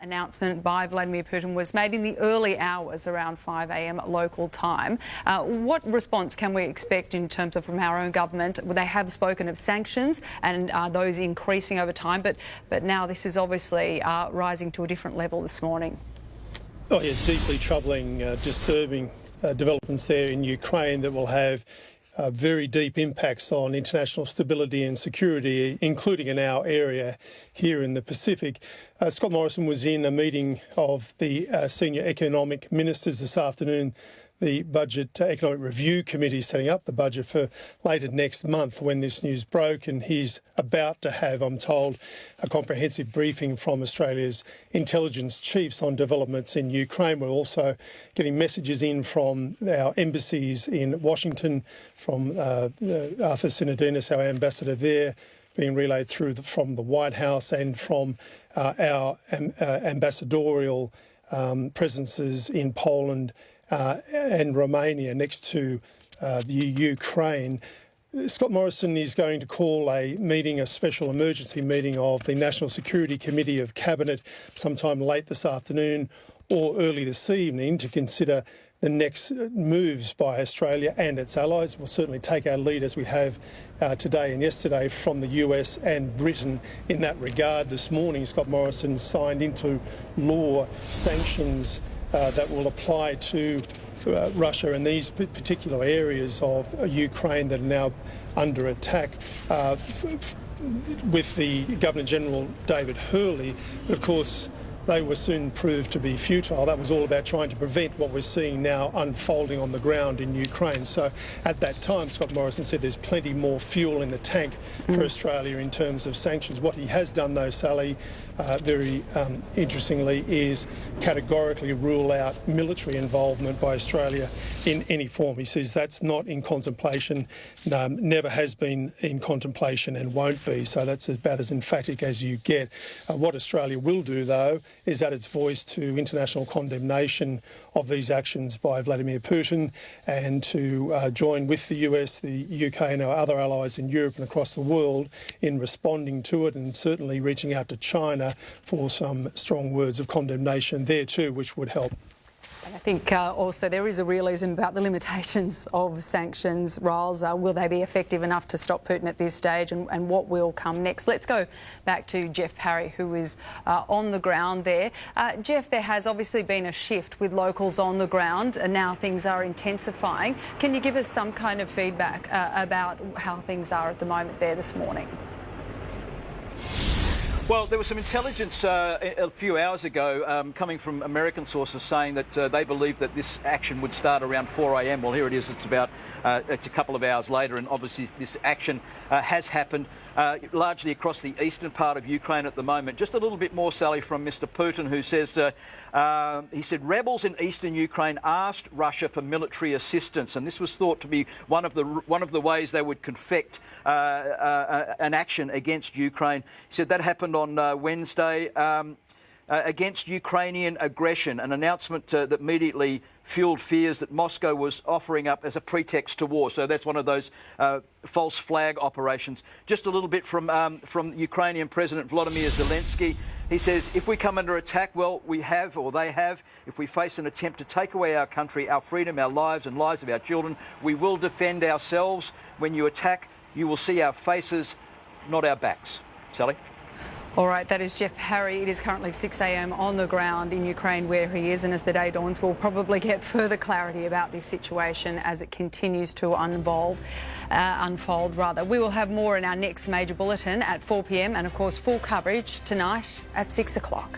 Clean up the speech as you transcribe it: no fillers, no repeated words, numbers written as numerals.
Announcement by Vladimir Putin was made in the early hours, around 5 a.m. local time. What response can we expect in terms of from our own government? They have spoken of sanctions and those increasing over time, but now this is obviously rising to a different level this morning. Oh yeah, deeply troubling, disturbing developments there in Ukraine that will have very deep impacts on international stability and security, including in our area here in the Pacific. Scott Morrison was in a meeting of the senior economic ministers this afternoon. The Budget Economic Review Committee setting up the budget for later next month when this news broke, and he's about to have, I'm told, a comprehensive briefing from Australia's intelligence chiefs on developments in Ukraine. We're also getting messages in from our embassies in Washington, from Arthur Sinodinos, our ambassador there, being relayed through from the White House, and from our ambassadorial presences in Poland and Romania next to the Ukraine. Scott Morrison is going to call a meeting, a special emergency meeting of the National Security Committee of Cabinet sometime late this afternoon or early this evening to consider the next moves by Australia and its allies. We'll certainly take our lead, as we have today and yesterday, from the US and Britain in that regard. This morning, Scott Morrison signed into law sanctions that will apply to Russia and these particular areas of Ukraine that are now under attack, with the Governor-General David Hurley. But of course, they were soon proved to be futile. That was all about trying to prevent what we're seeing now unfolding on the ground in Ukraine. So at that time, Scott Morrison said there's plenty more fuel in the tank for Australia in terms of sanctions. What he has done, though, Sally, very interestingly, is categorically rule out military involvement by Australia in any form. He says that's not in contemplation, never has been in contemplation and won't be. So that's about as emphatic as you get. What Australia will do, though, is add its voice to international condemnation of these actions by Vladimir Putin, and to join with the US, the UK and our other allies in Europe and across the world in responding to it, and certainly reaching out to China for some strong words of condemnation there too, which would help. I think also there is a realism about the limitations of sanctions, Riles. Will they be effective enough to stop Putin at this stage, and what will come next? Let's go back to Jeff Parry, who is on the ground there. Jeff, there has obviously been a shift with locals on the ground, and now things are intensifying. Can you give us some kind of feedback about how things are at the moment there this morning? Well, there was some intelligence a few hours ago coming from American sources saying that they believe that this action would start around 4 a.m. Well, here it is. It's a couple of hours later, and obviously this action has happened largely across the eastern part of Ukraine at the moment. Just a little bit more, Sally, from Mr. Putin, who says he said rebels in eastern Ukraine asked Russia for military assistance, and this was thought to be one of the ways they would confect an action against Ukraine. He said that happened on Wednesday against Ukrainian aggression, an announcement that immediately fueled fears that Moscow was offering up as a pretext to war. So that's one of those false flag operations. Just a little bit from Ukrainian President Volodymyr Zelensky. He says, if we come under attack, well, we have, or they have, if we face an attempt to take away our country, our freedom, our lives and lives of our children, we will defend ourselves. When you attack, you will see our faces, not our backs. Sally? All right, that is Jeff Parry. It is currently 6 a.m. on the ground in Ukraine where he is, and as the day dawns, we'll probably get further clarity about this situation as it continues to unfold. We will have more in our next major bulletin at 4 p.m. and, of course, full coverage tonight at 6 o'clock.